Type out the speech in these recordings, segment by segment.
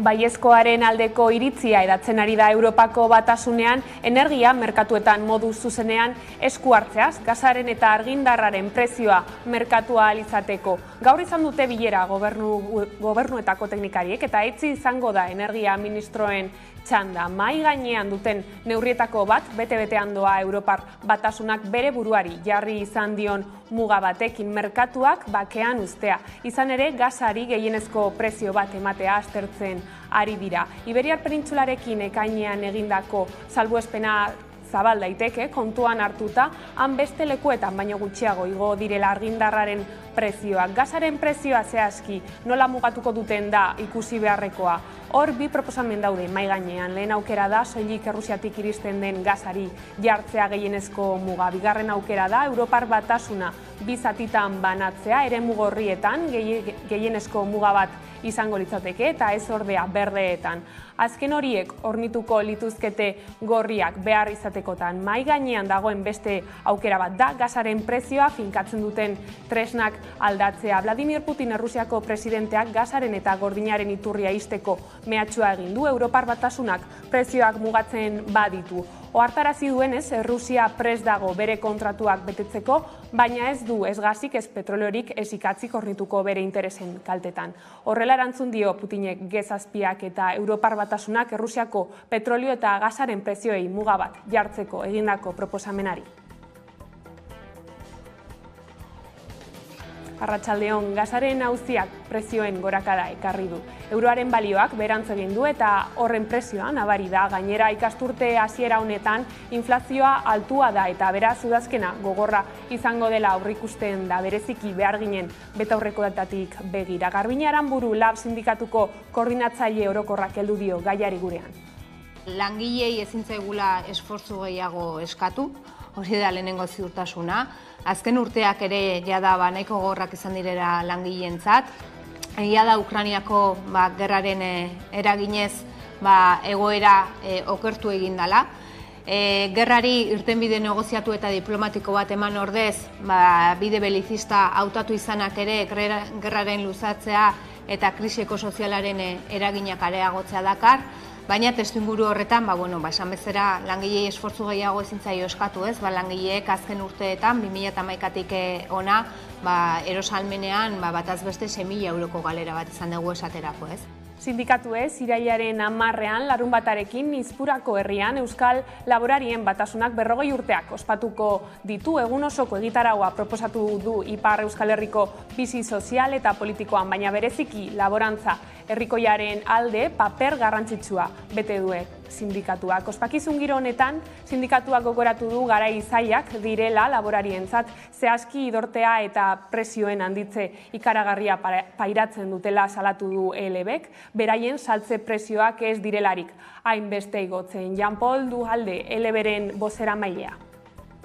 Baiezkoaren aldeko iritzia edatzen ari da Europako Batasunean energia merkatuetan modu zuzenean esku hartzeaz, gasaren eta argindarraren prezioa merkatua ahal izateko. Gaur izan dute bilera gobernuetako teknikariek eta etzi izango da energia ministroen txanda. Mahai gainean duten neurrietako bat, bete-betean doa Europar Batasunak bere buruari jarri izan dion muga batekin merkatuak bakean uztea. Izan ere, gasari gehienezko prezio bat ematea aztertzen ari dira. Iberiar Penintsularekin ekainean egindako salbuespena zabal daiteke, kontuan hartuta, han beste lekuetan baino gutxiago igo direla argindarraren prezioak. Gasaren prezioa zehazki nola mugatuko duten da ikusi beharrekoa. Hor bi proposamen daude mahai gainean. Lehen aukera da soilik Errusiatik iristen den gasari jartzea gehienezko muga. Bigarren aukera da Europar Batasuna bi zatitan banatzea, eremu gorrietan gehienezko muga bat izango litzateke eta ez ordea berdeetan. Azken horiek ornituko lituzkete gorriak behar izatekotan. Mahai gainean dagoen beste aukera bat da gasaren prezioa finkatzen duten tresnak aldatzea. Vladimir Putin Errusiako presidenteak gasaren eta gordinaren iturria ixteko mehatxua egin du. Europar Batasunak prezioak mugatzen baditu. Ohartarazi duenez, Errusia prest dago bere kontratuak betetzeko, baina ez du ez gasik, ez petroliorik, ez ikatzik ornituko bere interesen kaltetan. Horrela erantzun dio Putinek gezazpiak eta Europar Batasunak Errusiako petrolio eta gasaren prezioei muga bat jartzeko egindako proposamenari. Arratsaldeon, gasaren auziak prezioen gorakada ekarri du. Euroaren balioak beherantz egin du eta horren prezioa nabari da. Gainera, ikasturte hasiera honetan inflazioa altua da eta beraz udazkena gogorra izango dela aurreikusten da, bereziki behar ginen betaurreko datatik begira. Garbiñe Aranburu Lab sindikatuko koordinatzaile orokorrak heldu dio gaiari gurean. Langilei ezin zaigula esfortzu gehiago eskatu, hori da lehenengo ziurtasuna. Azken urteak ere jada nahiko gogorrak izan direla langileentzat. Egia da Ukrainiako gerraren eraginez egoera okertu egin dela. Gerrari irtenbide negoziatu eta diplomatiko bat eman ordez, bide belizista hautatu izanak ere gerraren luzatzea eta krisi ekosozialaren eraginak areagotzea dakar. Baina testuinguru horretan, esan bezala langilei esfortzu gehiago ezin zaio eskatu, ez? Langileek azken urteetan 2011tik hona erosalmenean bataz beste 6.000 euroko galera bat izan dugu esaterako, ez? Sindikatuez, irailaren 10ean larunbatarekin Izpurako herrian Euskal Laborarien Batasunak 40 urteak ospatuko ditu. Egun osoko egitaraua proposatu du Ipar Euskal Herriko bizi sozial eta politikoan, baina bereziki laborantza herrikoiaren alde paper garrantzitsua bete duek sindikatuak. Ospakizun giro honetan, sindikatuak gogoratu du garai zailak direla laborarientzat, zehazki idortea eta prezioen handitze ikaragarria pairatzen dutela salatu du ELBek, beraien saltze prezioak ez direlarik hainbeste igotzen. Jan-Pol Duhalde, ELBren bozeramailea.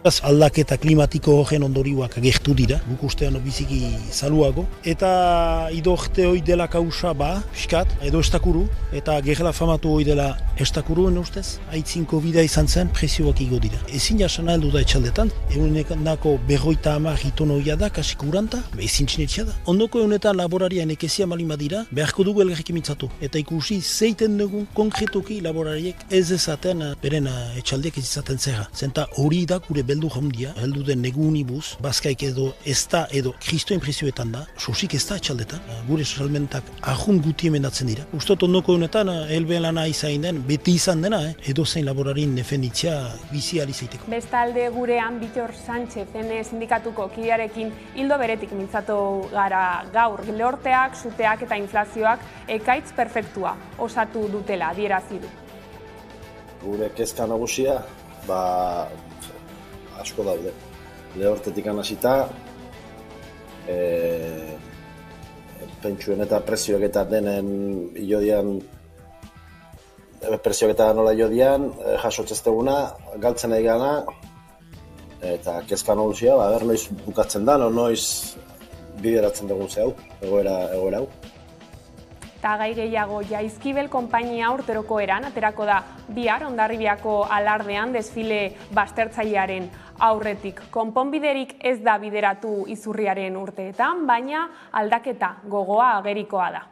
Aldaketa klimatiko horren ondorioak agertu dira, guk ustean biziki zaluago. Eta idorte hoi dela kausa piskat, edo estakuru, eta gerla famatu hoi dela estakuruen ustez, haitzinko bida izan zen, prezioak igo dira. Ezin jasana heldu da etxaldetan, eguneko 50 ton hoia da, kasik uranta, ezin txinetxea da. Ondoko egunetan laborarian ekezia malima dira, beharko dugu elgarrik mintzatu. Eta ikusi zeiten dugu konkretoki laborariek ez ezaten beren etxaldeak ez izaten zerra. Zenta hori da gure beldu jaundia, heldu den negunibus, bazkaik edo ez da edo kristoen prezioetan da, sosik ez da etxaldetan, gure sozialmentak ahun guti emendatzen dira. Ustot ondoko honetan, helben lana izain den, beti izan dena, edo zein laborarin defenditzea bizi alizaiteko. Bestalde gurean Bitor Sánchez sindikatuko kidearekin hildo beretik mintzatu gara gaur. Lehorteak, suteak eta inflazioak ekaitz perfektua osatu dutela adierazi du. Gure kezka nagusia, asko daude. Lehortetik hasita, pentsuen eta prezioak eta denen ilodian, prezioak eta nola ilodian, jasotzezteguna, galtzen nahi gana, eta kezka nagusia, noiz bukatzen da, noiz bideratzen dugun zehau, egoera hau. Eta gai gehiago, Jaizkibel konpainia urteroko eran, aterako da bihar Hondarribiako alardean desfile baztertzailearen aurretik. Konponbiderik ez da bideratu izurriaren urteetan, baina aldaketa gogoa agerikoa da.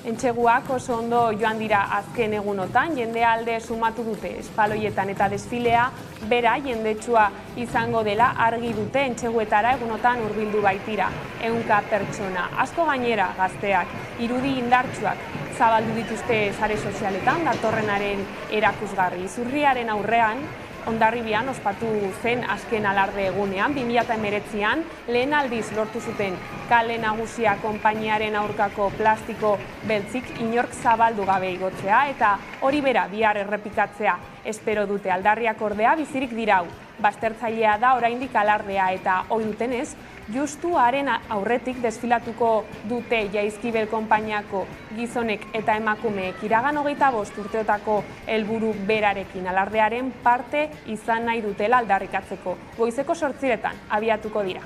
Entseguak oso ondo joan dira azken egunotan, jendea alde sumatu dute espaloietan eta desfilea bera jendetsua izango dela argi dute entseguetara egunotan hurbildu baitira. 100 pertsona, asko gainera gazteak, irudi indartsuak zabaldu dituzte sare sozialetan datorrenaren erakusgarri. Izurriaren aurrean, Hondarribian ospatu zen azken alarde egunean, 2019an lehen aldiz lortu zuten kale nagusia konpainiaren aurkako plastiko beltzik inork zabaldu gabe igotzea eta hori bera bihar errepikatzea espero dute. Aldarriak ordea bizirik dirau. Baztertzailea da oraindik alardea eta ohi dutenez, justu haren aurretik desfilatuko dute Jaizkibel konpainiako gizonek eta emakumeek iragan 25 urteotako helburu berarekin alardearen parte izan nahi dutela aldarrikatzeko. Goizeko 8:00 abiatuko dira.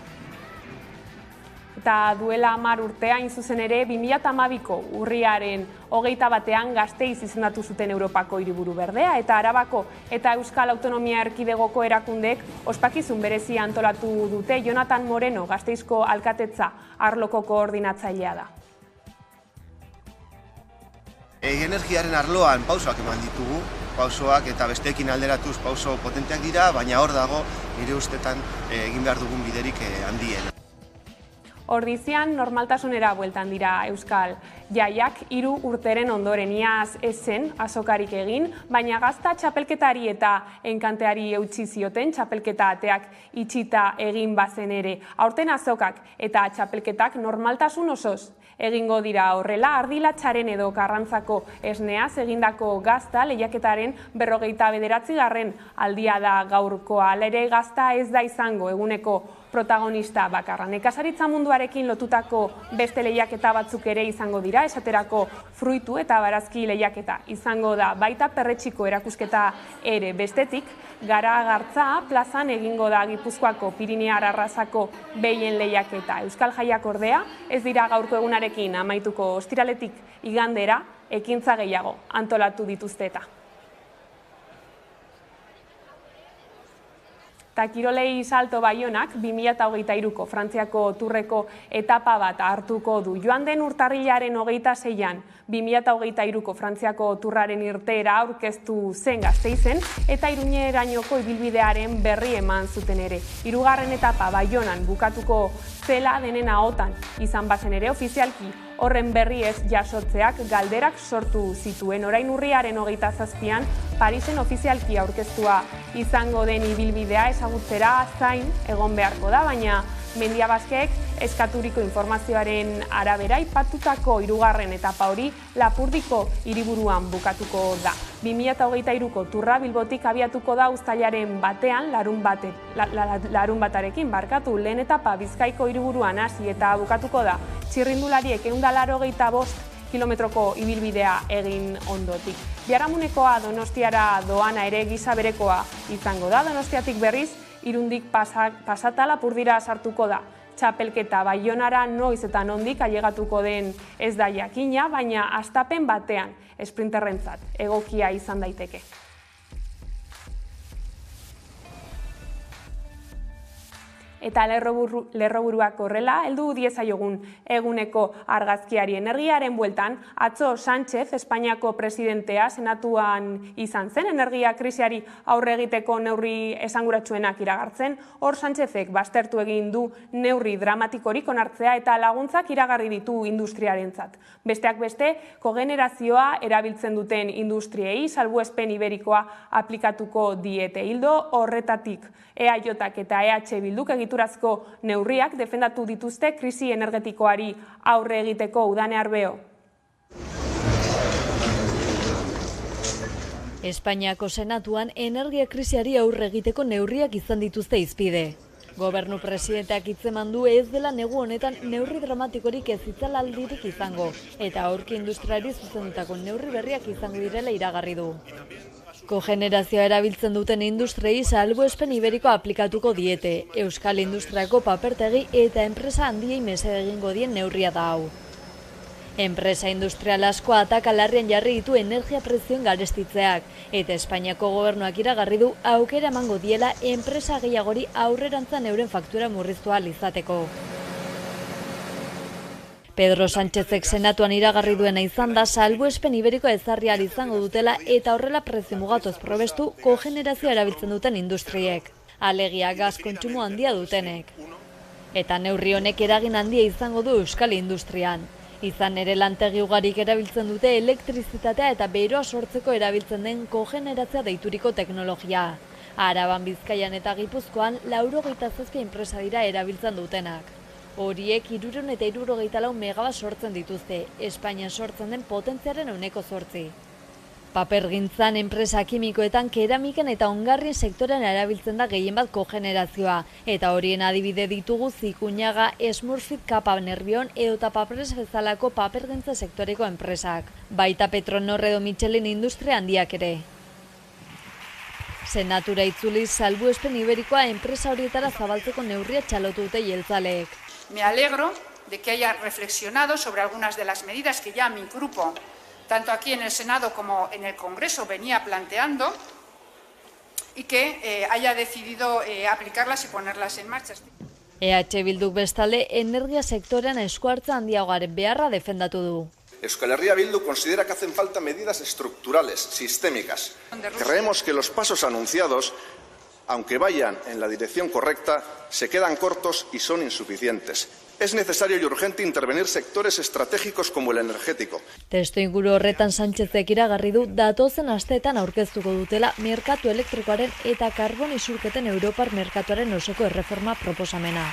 Eta duela 10 urte hain zuzen ere 2012ko urriaren 21ean Gasteiz izendatu zuten Europako hiriburu berdea eta Arabako eta Euskal Autonomia Erkidegoko erakundeek ospakizun berezia antolatu dute. Jonathan Moreno Gasteizko alkatetza arloko koordinatzailea da. Energiaren arloan pausoak eman ditugu, pausoak eta besteekin alderatuz pauso potenteak dira, baina hor dago nire ustetan egin behar dugun biderik handien. Ordizian normaltasunera bueltan dira Euskal Jaiak 3 urteren ondoren iaz ez zen azokarik egin, baina gazta txapelketari eta enkanteari eutsi zioten txapelketa ateak itxita egin bazen ere. Aurten azokak eta txapelketak normaltasun osoz egingo dira horrela, Ardilatzaren edo Karrantzako esneaz egindako gazta lehiaketaren 59. aldia da gaurkoa. Hala ere gazta ez da izango eguneko protagonista bakarra. Nekazaritza munduarekin lotutako beste lehiaketa batzuk ere izango dira, esaterako fruitu eta barazki lehiaketa izango da, baita perretxiko erakusketa ere. Bestetik, Garagartza plazan egingo da Gipuzkoako Pirinear arrazako behien lehiaketa. Euskal Jaiak ordea ez dira gaurko egunarekin amaituko, ostiraletik igandera ekintza gehiago antolatu dituzte eta. Eta kirolei salto Baionak 2023ko Frantziako Turreko etapa bat hartuko du. Joan den urtarrilaren 26an 2023ko Frantziako Turraren irteera aurkeztu zen Gasteizen eta Iruñerainoko ibilbidearen berri eman zuten ere. 3. etapa Baionan bukatuko zela denen ahotan izan bazen ere ofizialki horren berri ez jasotzeak galderak sortu zituen. Orain urriaren 27an Parisen ofizialki aurkeztua izango den ibilbidea ezagutzera zain egon beharko da, baina Mendiabaskeek eskaturiko informazioaren arabera aipatutako 3. etapa hori Lapurdiko hiriburuan bukatuko da. 2023ko Turra Bilbotik abiatuko da uztailaren batean larun batarekin lehen etapa Bizkaiko hiriburuan hasi eta bukatuko da txirrindulariek 185 kilometroko ibilbidea egin ondotik. Biharamunekoa Donostiara doana ere gisa berekoa izango da. Donostiatik berriz Irundik pasata Lapurdira sartuko da. Txapelketa Baionara noiz eta nondik ailegatuko den ez da jakina, baina hastapen batean esprinterrentzat egokia izan daiteke. Eta lerroburuak horrela, heldu diezaiogun eguneko argazkiari. Energiaren bueltan, atzo Sánchez, Espainiako presidentea, senatuan izan zen, energia krisiari aurre egiteko neurri esanguratsuenak iragartzen. Hor Sánchezek baztertu egin du neurri dramatikorik onartzea eta laguntzak iragarri ditu industriarentzat. Besteak beste, kogenerazioa erabiltzen duten industriei salbuespen iberikoa aplikatuko diete. Ildo horretatik EAJak eta EH Bilduk egiturazko neurriak defendatu dituzte krisi energetikoari aurre egiteko. Udane Arbeo. Espainiako Senatuan energia krisiari aurre egiteko neurriak izan dituzte hizpide. Gobernu presidenteak hitzeman du ez dela negu honetan neurri dramatikorik ez itzalaldirik izango, eta aurki industriari zuzendutako neurri berriak izango direla iragarri du. Kogenerazioa erabiltzen duten industriei salbuespen iberiko aplikatuko diete. Euskal Industriako papertegi eta enpresa handiei mesede egingo dien neurria da hau. Enpresa industrial asko ataka larrian jarri ditu energia prezioen garestitzeak, eta Espainiako gobernuak iragarri du aukera emango diela enpresa gehiagori aurrerantzan euren faktura murriztu ahal izateko. Pedro Sánchezek senatuan iragarri duena izan da salbuespen iberiko ezarri ahal izango dutela eta horrela prezio mugatuz probestu kogenerazioa erabiltzen duten industriek. Alegia gas kontsumo handia dutenek. Eta neurri honek eragin handia izango du euskal industrian. Izan ere lantegi ugarik erabiltzen dute elektrizitatea eta beroa sortzeko erabiltzen den kogenerazioa deituriko teknologia. Araban, Bizkaian eta Gipuzkoan 97 enpresa dira erabiltzen dutenak. Horiek 374 megawatt sortzen dituzte, Espainian sortzen den potentziaren 8%. Papergintzan, enpresa kimikoetan, keramiken eta ongarrien sektorean erabiltzen da gehienbat kogenerazioa, eta horien adibide ditugu Zikuñaga, Smurfit, Kapa Nerbion edota Papres bezalako papergintza sektoreko enpresak, baita Petronor edo Michelin industria handiak ere. Senatura itzuliz salbuespen iberikoa enpresa horietara zabaltzeko neurria txalotu dute jeltzaleek. Me alegro de que haya reflexionado sobre algunas de las medidas que ya mi grupo, tanto aquí en el Senado como en el Congreso, venía planteando y que haya decidido aplicarlas y ponerlas en marcha. EH Bilduk bestalde energia sektorean eskuartza handiagaren beharra defendatu du. Euskal Herria Bildu considera que hacen falta medidas estructurales, sistémicas. Creemos que los pasos anunciados, aunque vayan en la dirección correcta, se quedan cortos y son insuficientes. Es necesario y urgente intervenir sectores estratégicos como el energético. Testuinguru horretan Sánchezek iragarri du datozen asteetan aurkeztuko dutela merkatu elektrikoaren eta karbon isurketen Europar merkatuaren osoko erreforma proposamena.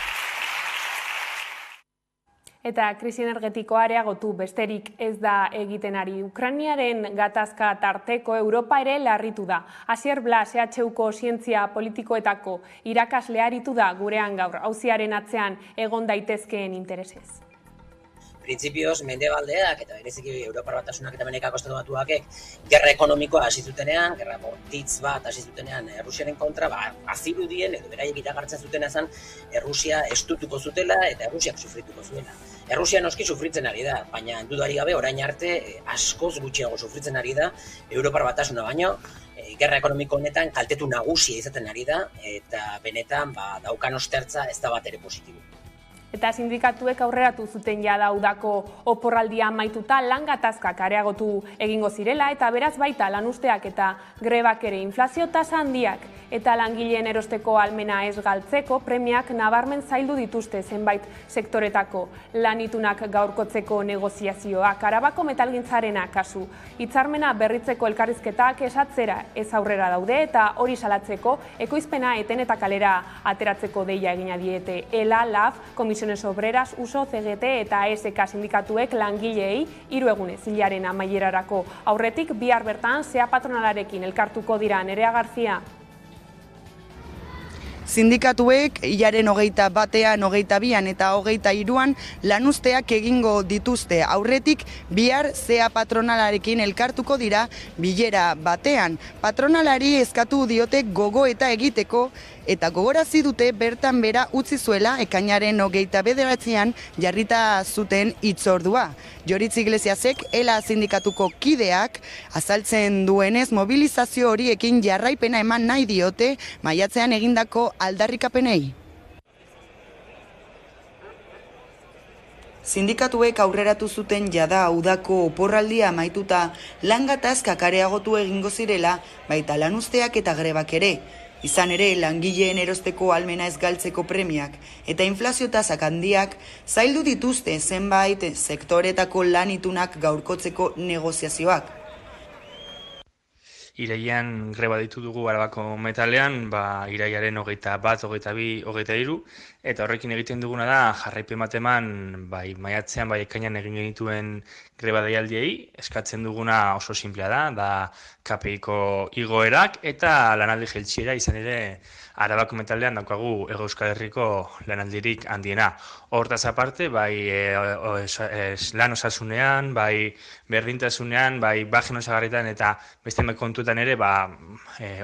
Eta krisi energetikoa areagotu besterik ez da egiten ari. Ukrainiaren gatazka tarteko Europa ere larritu da. Asier Blas, EHUko zientzia politikoetako irakaslea aritu da gurean gaur, auziaren atzean egon daitezkeen interesez. Printzipioz, mendebaldeak eta bereziki Europar Batasunak eta Amerikako Estatu Batuakek gerra ekonomikoa hasi zutenean, gerra bortitz bat hasi zutenean Errusiaren kontra, azirudien edo beraiek iragartzen zutena zen Errusia estutuko zutela eta Errusiak sufrituko zuela. Errusia noski sufritzen ari da, baina dudari gabe orain arte askoz gutxiago sufritzen ari da Europar Batasuna baino, gerra ekonomiko honetan kaltetu nagusia izaten ari da eta benetan daukan ostertza ez da bat ere positibo. Eta sindikatuek aurreratu zuten jada udako oporraldia amaituta lan gatazkak areagotu egingo zirela eta beraz baita lanuzteak eta grebak ere inflazio tasa handiak eta langileen erosteko ahalmena ez galtzeko premiak nabarmen zaildu dituzte zenbait sektoretako lanitunak gaurkotzeko negoziazioak. Arabako metalgintzarena kasu. Hitzarmena berritzeko elkarrizketak esatzera ez aurrera daude eta hori salatzeko ekoizpena eten eta kalera ateratzeko deia egina diete. ELA, LAF, Comisiones Obreras, USO, CGT eta ESK sindikatuek langileei 3 egunez hilaren amaierarako aurretik bihar bertan SEA patronalarekin elkartuko dira. Nerea García. Sindikatuek hilaren 21, 22 eta 23 lanuzteak egingo dituzte. Aurretik bihar SEA patronalarekin elkartuko dira bilera batean. Patronalari eskatu diote gogoeta egiteko eta gogorazi dute bertan bera utzi zuela ekainaren 29an jarrita zuten hitzordua. Joritz Iglesiasek ELA sindikatuko kideak azaltzen duenez mobilizazio horiekin jarraipena eman nahi diote maiatzean egindako aldarrikapenei. Sindikatuek aurreratu zuten jada udako oporraldia amaituta lan gatazkak areagotu egingo zirela, baita lanuzteak eta grebak ere. Izan ere, langileen erosteko ahalmena ez galtzeko premiak eta inflazio tasak handiak zaildu dituzte zenbait sektoretako lanitunak gaurkotzeko negoziazioak. Irailean greba ditu dugu Arabako metalean, iraiaren 21, 22, 23, eta horrekin egiten duguna da jarraipen bateman maiatzean ekainean egin genituen greba deialdiei, eskatzen duguna oso sinplea da KPIko igoerak eta lanaldi jeltsiera izan ere Arabako metalean daukagu Hego Euskal Herriko lanaldirik handiena. Hortaz aparte, lan osasunean, berdintasunean, bajen osagarritan eta beste kontuetan ere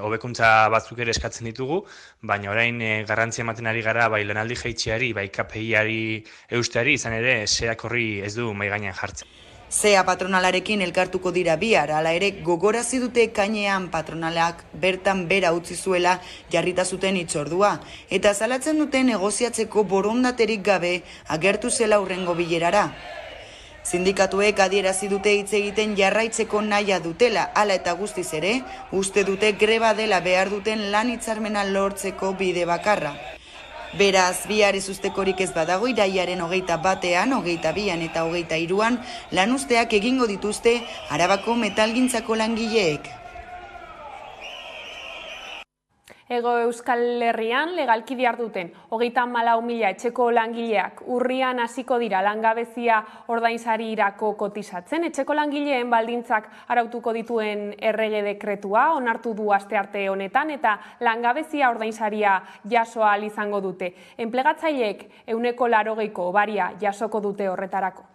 hobekuntza batzuk ere eskatzen ditugu, baina orain garrantzia ematen ari gara lanaldi jaitxiari, KPIari eusteari izan ere SEAk horri ez du mahai gainean jartzen. SEA patronalarekin elkartuko dira bihar, hala ere gogorazi dute ekainean patronalak bertan bera utzi zuela jarrita zuten hitzordua, eta salatzen dute negoziatzeko borondaterik gabe agertu zela hurrengo bilerara. Sindikatuek adierazi dute hitz egiten jarraitzeko nahia dutela, hala eta guztiz ere, uste dute greba dela behar duten lan hitzarmena lortzeko bide bakarra. Beraz, bihar ezustekorik ez badago irailaren 21, 22 eta 23 lanuzteak egingo dituzte Arabako metalgintzako langileek. Hego Euskal Herrian legalki diharduten 34.000 etxeko langileak urrian hasiko dira langabezia ordainsarirako kotizatzen. Etxeko langileen baldintzak arautuko dituen errege dekretua onartu du astearte honetan eta langabezia ordainsaria jaso ahal izango dute. Enplegatzaileek 80%ko baria jasoko dute horretarako.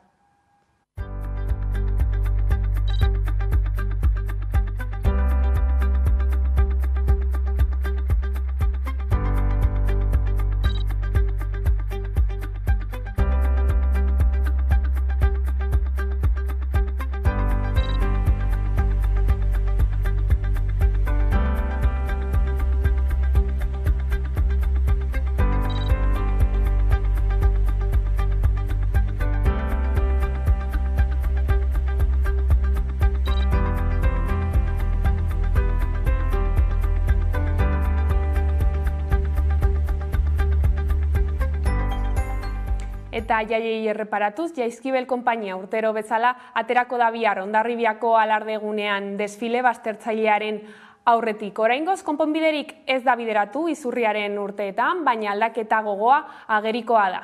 Eta jaiei erreparatuz, Jaizkibel konpainia urtero bezala aterako da bihar Hondarribiako alardegunean desfile baztertzailearen aurretik. Oraingoz konponbiderik ez da bideratu izurriaren urteetan, baina aldaketa gogoa agerikoa da.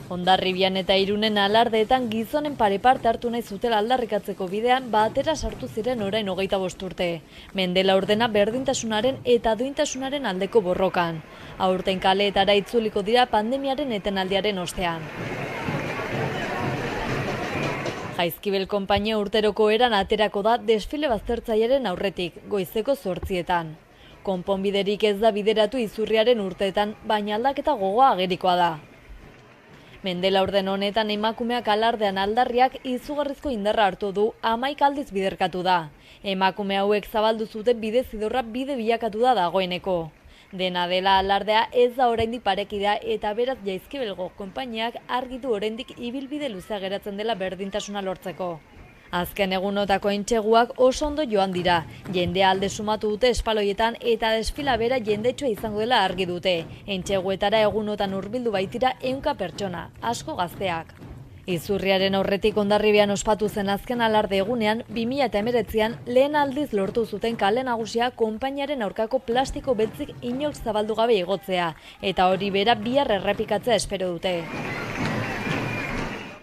Hondarribian eta Irunen alardeetan gizonen pare-parte hartu nahi zutela aldarrikatzeko bidean batera sartu ziren orain 25 urte. Mendela ordena berdintasunaren eta duintasunaren aldeko borrokan. Aurten kaleetara itzuliko dira pandemiaren etenaldiaren ostean. Jaizkibel konpainia urteroko eran aterako da desfile baztertzailearen aurretik, goizeko 8:00. Konponbiderik ez da bideratu izurriaren urteetan, baina aldaketa gogoa agerikoa da. Mendela orden honetan emakumeak alardean aldarriak izugarrizko indarra hartu du 11 aldiz biderkatu da. Emakume hauek zabaldu zuten bide zidorra bide bilakatu da dagoeneko. Dena dela alardea ez da oraindik parekidea eta beraz Jaizkibelgo konpainiak argitu oraindik ibilbide luzea geratzen dela berdintasuna lortzeko. Azken egunotako entseguak oso ondo joan dira. Jendea alde sumatu dute espaloietan eta desfila bera jendetsua izango dela argi dute. Entseguetara egunotan hurbildu baitira 100 pertsona, asko gazteak. Izurriaren aurretik Hondarribian ospatu zen azken alarde egunean 2019an lehen aldiz lortu zuten kale nagusia konpainiaren aurkako plastiko beltzik inolk zabaldu gabe igotzea eta hori bera bihar errepikatzea espero dute.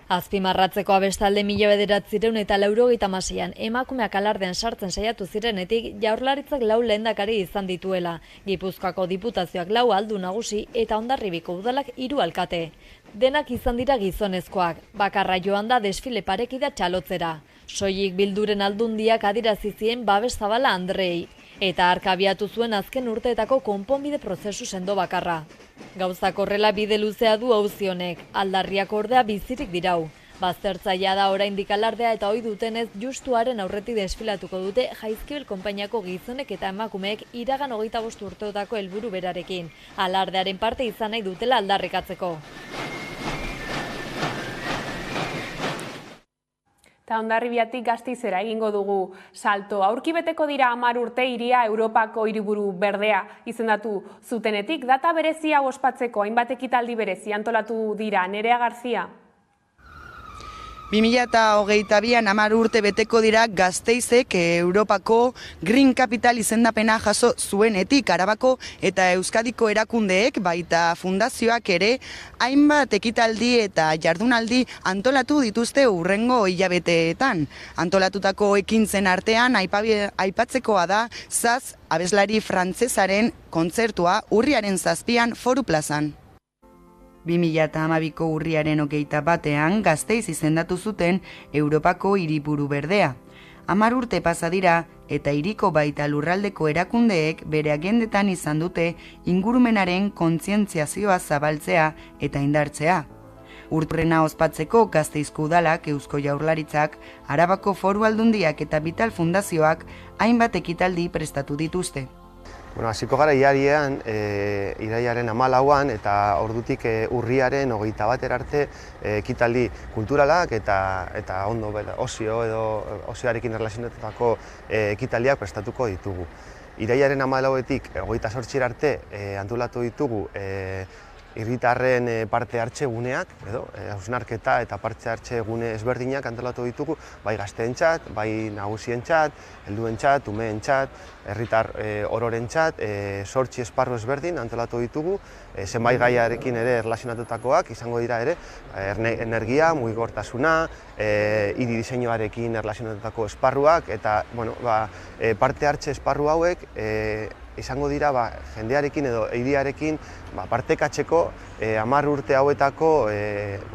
Azpimarratzeko abestalde 1986an emakumeak alardean sartzen saiatu zirenetik Jaurlaritzak 4 lehendakari izan dituela, Gipuzkoako diputazioak 4 aldu nagusi eta Hondarribiko udalak 3 alkate. Denak izan dira gizonezkoak, bakarra joan da desfile parekida txalotzera. Soilik Bilduren aldundiak adierazi zien babes zabala Andrei, eta hark abiatu zuen azken urteetako konponbide prozesu sendo bakarra. Gauzak horrela bide luzea du auzi honek, aldarriak ordea bizirik dirau. Baztertzailea da oraindik alardea eta ohi dutenez justuaren aurretik desfilatuko dute Jaizkibel konpainiako gizonek eta emakumeek iragan 25 urteotako helburu berarekin, alardearen parte izan nahi dutela aldarrikatzeko. Eta Hondarribiatik Gasteizera egingo dugu salto. Aurki beteko dira 10 urte hiria Europako hiriburu berdea izendatu zutenetik. Data berezia ospatzeko hainbat ekitaldi berezi antolatu dira. Nerea Garzia. 2022an 10 urte beteko dira Gasteizek Europako Green Capital izendapena jaso zuenetik. Arabako eta Euskadiko erakundeek baita fundazioak ere hainbat ekitaldi eta jardunaldi antolatu dituzte hurrengo hilabeteetan. Antolatutako ekintzen artean aipatzekoa da Zaz abeslari frantsesaren kontzertua urriaren 7an Foru Plazan. 2012ko urriaren 21an Gasteiz izendatu zuten Europako hiriburu berdea. 10 urte pasa dira eta hiriko baita lurraldeko erakundeek bere agendetan izan dute ingurumenaren kontzientziazioa zabaltzea eta indartzea. Urtrena ospatzeko Gasteizko udalak, Eusko Jaurlaritzak, Arabako Foru Aldundiak eta Vital Fundazioak hainbat ekitaldi prestatu dituzte. Hasiko gara iariean, iraiaren 14an eta ordutik urriaren 21 arte ekitaldi kulturalak eta ondo osio edo osioarekin erlazionatutako ekitaldiak prestatuko ditugu. Iraiaren 14etik 28 arte antolatu ditugu herritarren parte hartze guneak, hausnarketa eta parte hartze gune ezberdinak antolatu ditugu, bai gazteentzat, bai nagusientzat, helduentzat, umeentzat, herritar ororentzat, 8 esparru ezberdin antolatu ditugu, zenbait gaiarekin ere erlazionatutakoak izango dira ere, energia, mugikortasuna, hiri diseinuarekin erlazionatutako esparruak eta parte hartze esparru hauek izango dira jendearekin edo hiriarekin partekatzeko 10 urte hauetako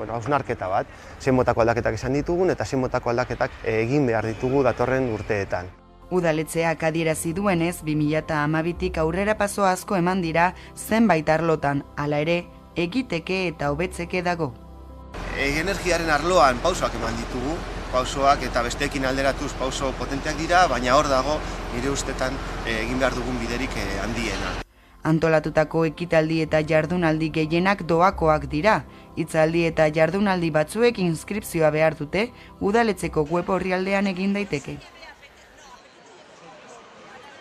hausnarketa bat, zein motako aldaketak izan ditugun eta zein motako aldaketak egin behar ditugu datorren urteetan. Udaletxeak adierazi duenez, 2012tik aurrera paso asko eman dira zenbait arlotan, hala ere, egiteke eta hobetzeke dago. Energiaren arloan pausoak eman ditugu, pausoak eta besteekin alderatuz pauso potenteak dira, baina hor dago nire ustetan egin behar dugun biderik handiena. Antolatutako ekitaldi eta jardunaldi gehienak doakoak dira. Hitzaldi eta jardunaldi batzuek inskripzioa behar dute, udaletxeko web orrialdean egin daiteke.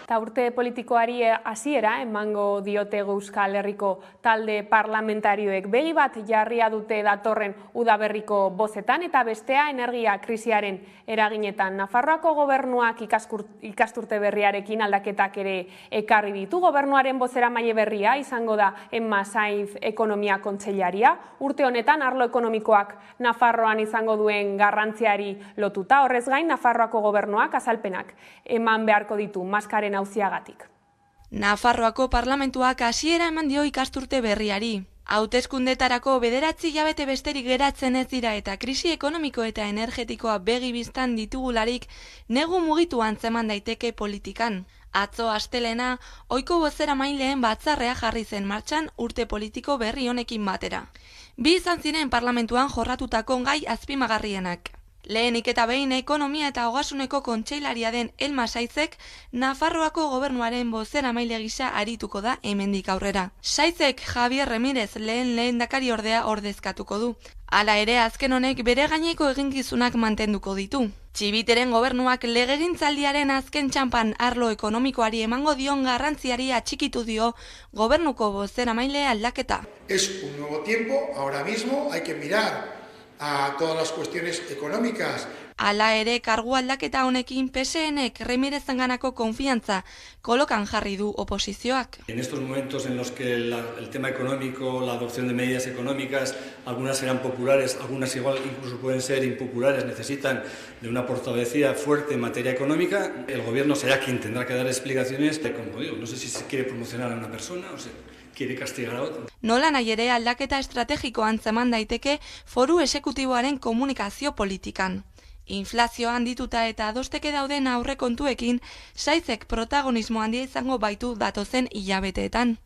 Eta urte politikoari hasiera emango diote Euskal Herriko talde parlamentarioek. Begi bat jarria dute datorren udaberriko bozetan eta bestea energia krisiaren eraginetan. Nafarroako gobernuak ikasturte berriarekin aldaketak ere ekarri ditu. Gobernuaren bozeramaile berria izango da Emma Sainz ekonomia kontseilaria. Urte honetan arlo ekonomikoak Nafarroan izango duen garrantziari lotuta. Horrez gain, Nafarroako gobernuak azalpenak eman beharko ditu maskaren auziagatik. Nafarroako parlamentuak hasiera eman dio ikasturte berriari. Hauteskundetarako 9 hilabete besterik geratzen ez dira eta krisi ekonomiko eta energetikoa begi bistan ditugularik negu mugitu antzeman daiteke politikan. Atzo astelena, ohiko bozeramaileen batzarrea jarri zen martxan urte politiko berri honekin batera. Bi izan ziren parlamentuan jorratutako gai azpimagarrienak. Lehenik eta behin ekonomia eta ogasuneko kontseilaria den Elma Saizek Nafarroako gobernuaren bozeramaile gisa arituko da hemendik aurrera. Saizek Javier Remirez lehendakari ordea ordezkatuko du. Hala ere, azken honek bere gaineko eginkizunak mantenduko ditu. Txibiteren gobernuak legegintzaldiaren azken txanpan arlo ekonomikoari emango dion garrantziari atxikitu dio gobernuko bozeramaile aldaketa. Es un nuevo tiempo, ahora mismo hay que mirar a todas las cuestiones económicas. Hala ere, kargu aldaketa honekin PSNek Remirezenganako konfiantza kolokan jarri du oposizioak. En estos momentos en los que el tema económico, la adopción de medidas económicas, algunas serán populares, algunas igual incluso pueden ser impopulares, necesitan de una portavocía fuerte en materia económica, el gobierno será quien tendrá que dar explicaciones, como digo, no sé si se quiere promocionar a una persona o se quiere castigar a otra. Nola nahi ere aldaketa estrategiko antzeman daiteke foru exekutiboaren komunikazio politikan. Inflazio handituta eta adosteke dauden aurrekontuekin, Saizek protagonismo handia izango baitu datozen hilabeteetan.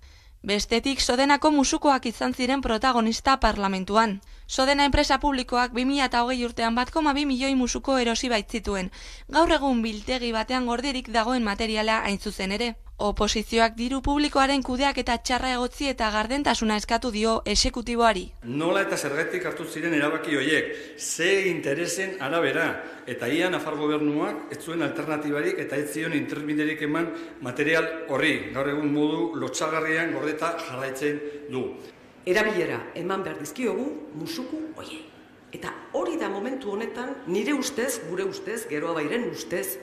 Bestetik, Sodenako musukoak izan ziren protagonista parlamentuan. Sodena enpresa publikoak 2020 urtean 1,2 milioi musuko erosi baitzituen. Gaur egun biltegi batean gordirik dagoen materiala hain zuzen ere. Oposizioak diru publikoaren kudeak eta txarra egotzi eta gardentasuna eskatu dio exekutiboari. Nola eta zergatik hartu ziren erabaki horiek, ze interesen arabera, eta ia Nafar gobernuak ez zuen alternatibarik eta ez zion interbiderik eman material horri, gaur egun modu lotsagarrian gordeta jarraitzen du. Erabilera eman behar dizkiogu musuku horiei. Eta hori da momentu honetan, nire ustez, gure ustez, geroa bairen ustez,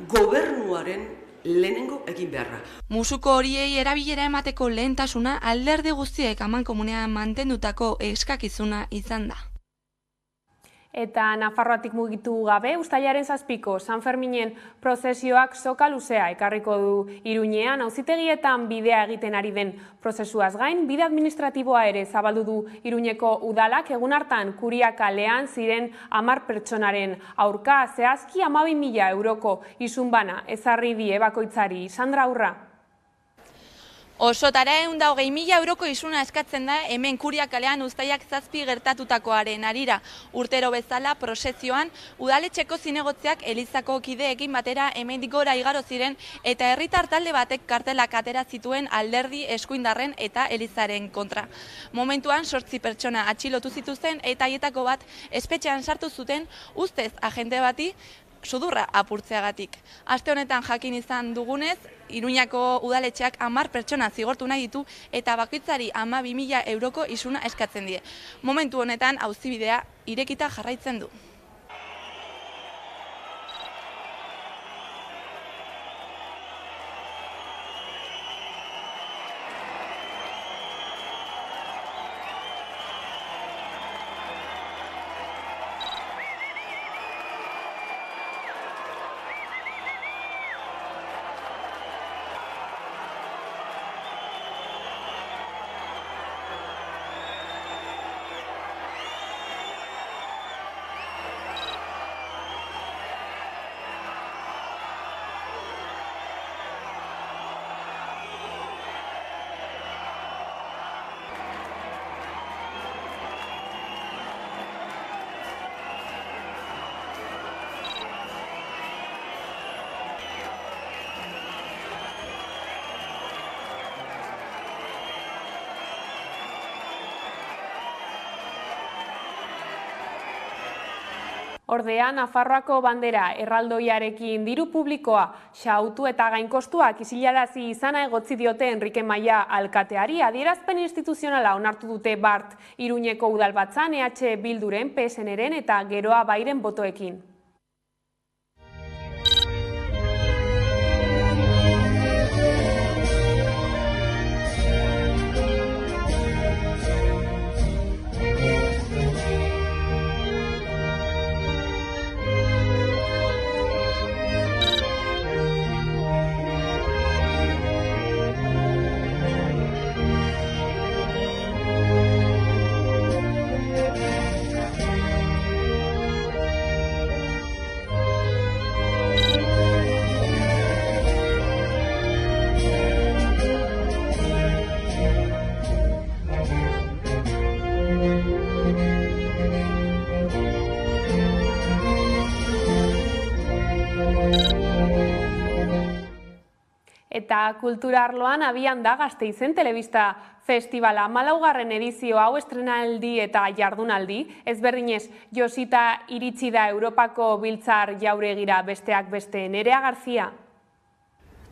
gobernuaren lehenengo egin beharra. Musuko horiei erabilera emateko lehentasuna alderdi guztiek amankomunean mantendutako eskakizuna izan da. Eta Nafarroatik mugitu gabe, uztailaren 7ko San Ferminen prozesioak soka luzea ekarriko du Iruñean, auzitegietan bidea egiten ari den prozesuaz gain, bide administratiboa ere zabaldu du Iruñeko udalak, egun hartan Kuria kalean ziren 10 pertsonaren aurka, zehazki 12.000 euroko isun bana ezarri die bakoitzari. Sandra Urra. Osotara 120.000 euroko isuna eskatzen da hemen Kuria kalean uztaiak 7 gertatutakoaren harira. Urtero bezala prosesioan udaletxeko zinegotziak Elizako kideekin batera hemendik gora igaro ziren eta herritar talde batek kartelak atera zituen alderdi eskuindarren eta Elizaren kontra. Momentuan 8 pertsona atxilotu zituzten eta haietako bat espetxean sartu zuten ustez agente bati sudurra apurtzeagatik. Aste honetan jakin izan dugunez, Iruñako udaletxeak 10 pertsona zigortu nahi ditu eta bakoitzari 12.000 euroko isuna eskatzen die. Momentu honetan auzibidea irekita jarraitzen du. Ordea, Nafarroako bandera erraldoiarekin diru publikoa xahutu eta gainkostuak isilarazi izana egotzi diote Enrique Maia alkateari. Adierazpen instituzionala onartu dute Bart Iruñeko udalbatzan, EH Bilduren, PSNren eta Geroa Bairen botoekin. Eta kulturarloan abian da Gasteizen Telebista Festivala. 14. edizio hau estrenaldi eta jardunaldi. Ezberdinez, Josita iritsi da Europako Biltzar jauregira besteak beste. Nerea Garzia.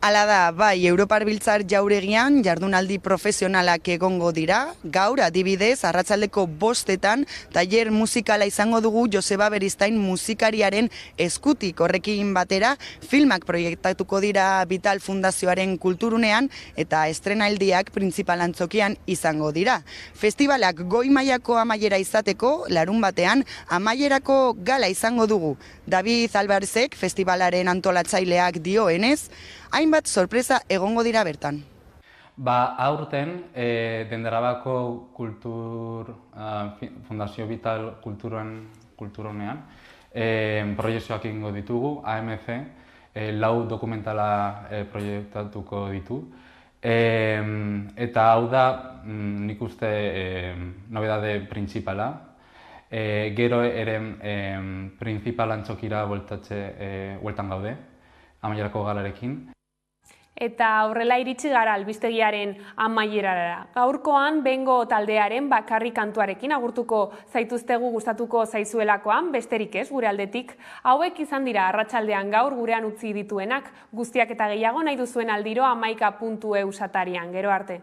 Hala da, bai, Europar Biltzar jauregian jardunaldi profesionalak egongo dira. Gaur, adibidez, arratsaldeko 5etan, tailer musikala izango dugu Joseba Beristain musikariaren eskutik. Horrekin batera, filmak proiektatuko dira Vital Fundazioaren kulturunean eta estrenaldiak printzipal antzokian izango dira. Festivalak goi mailako amaiera izateko, larun batean, amaierako gala izango dugu. David Albarzek, festivalaren antolatzaileak dioenez, hainbat sorpresa egongo dira bertan. Aurten, Denderabako Fundazio Vital kulturonean, proiektuak egingo ditugu, AMC, 4 dokumentala proiektatuko ditu. Eta hau da, nik uste, nobedade printzipala. Gero ere printzipal antzokira bueltan gaude, amaierako galarekin. Eta horrela iritsi gara albistegiaren amaierara. Gaurkoan Bengo taldearen bakarrik kantuarekin agurtuko zaituztegu gustatuko zaizuelakoan, besterik ez gure aldetik. Hauek izan dira arratsaldean gaur gurean utzi dituenak, guztiak eta gehiago nahi duzuen aldiro 11.eu satarian. Gero arte.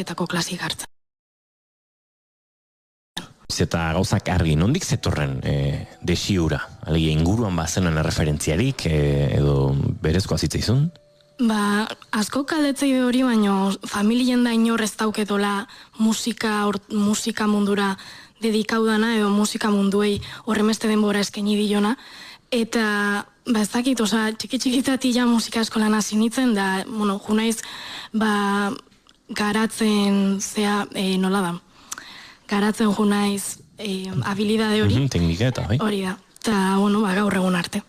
Etako klasik hartzen. Eta gauzak argi, nondik zetorren desiura? Alegia inguruan bazenan referentziarik edo berezkoa zitzaizun? Asko kaldetzei hori, baino familien da inor ez dauketola musika mundura dedikaudana edo musika munduei horremeste denbora eskaini dilona. Eta, ez dakit, txiki-txikitati ja musika eskolan hasi nintzen, da, junaiz, garatzen nola da? Garatzen junaiz habilidade hori. Teknika eta, bai? Hori da. Eta, gaur egun arte.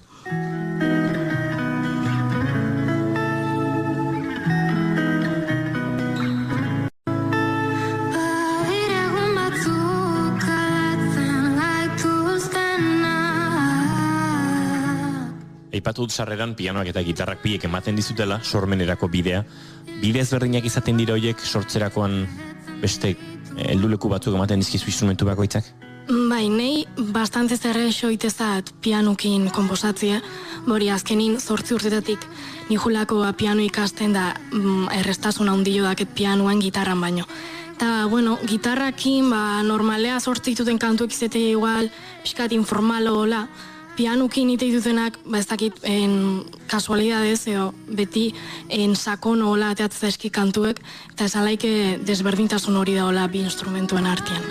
Aipatu dut sarreran pianoak eta gitarrak biek ematen dizutela, sormenerako bidea. Bide ezberdinak izaten dira horiek sortzerakoan beste helduleku batzuk ematen dizkizu instrumentu bakoitzak? Bai, nahi bastante zerrexo itezat pianukin komposatzea. Bori, azkenin 8 urtetatik nijulako piano ikasten da errestasun handio daket pianuan gitarran baino. Eta, gitarrakin normalea sortzituten kantuek izate igual, pixkat informalo hola, pianukin ite ditutenak, ez dakit, kasualidadez, beti sakono hola ateatzea eski kantuek, eta esan laike desberdintasun hori da hola bi instrumentuen artean.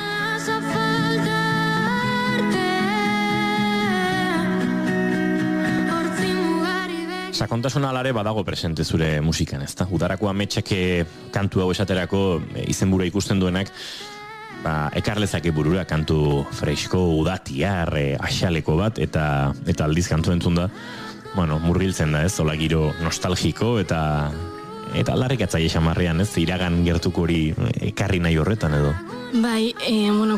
Sakontasuna alare badago presente zure musikan, ezta? Udarako ametsak kantu hau esaterako izenbura ikusten duenak, ekarlezake burura kantu fresko, udatiar, axaleko bat, eta aldiz kantu entzun da, murgiltzen da, ez? Ola giro nostalgiko eta aldarrikatzaile xamarrean, ez? Iragan gertuko hori ekarri nahi horretan edo. Bai,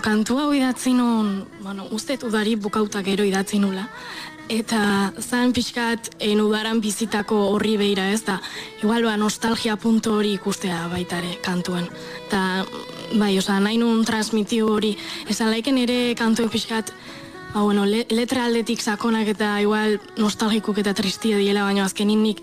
kantu hau idatzi nun, ustet udari bukautak gero idatzi nula, eta zan pixkat udaran bizitako horri behira, ez da, igual nostalgia punto hori ikustea baitare kantuen. Eta, nahi nun transmitiu hori, esan laiken ere kantuek pixkat, letra aldetik sakonak eta igual nostalgikuk eta tristia diela, baina azkenin nik